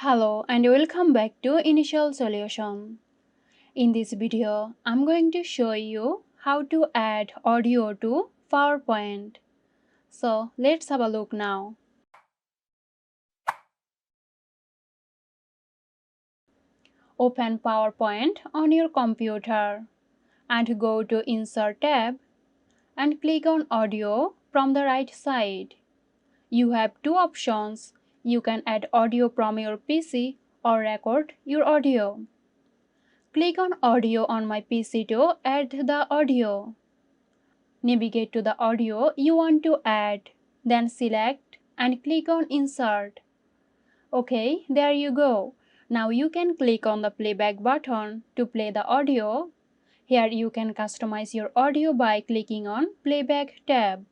Hello and welcome back to Initial Solution. In this video, I'm going to show you how to add audio to PowerPoint. So let's have a look now. Open PowerPoint on your computer and go to Insert tab and click on Audio from the right side. You have two options. You can add audio from your PC or record your audio. Click on Audio on my PC to add the audio. Navigate to the audio you want to add, then select and click on Insert. Okay, there you go. Now you can click on the playback button to play the audio. Here you can customize your audio by clicking on Playback tab.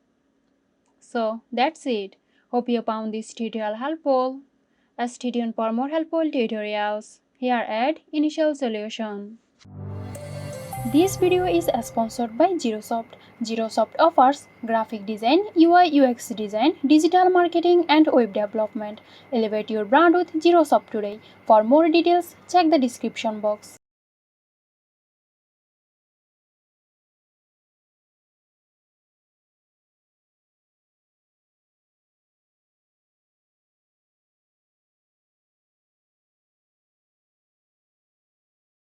So that's it. Hope you found this tutorial helpful. Stay tuned for more helpful tutorials here at Initial Solution. This video is sponsored by Girosoft. Girosoft offers graphic design, UI UX design, digital marketing and web development. Elevate your brand with Girosoft today. For more details, check the description box.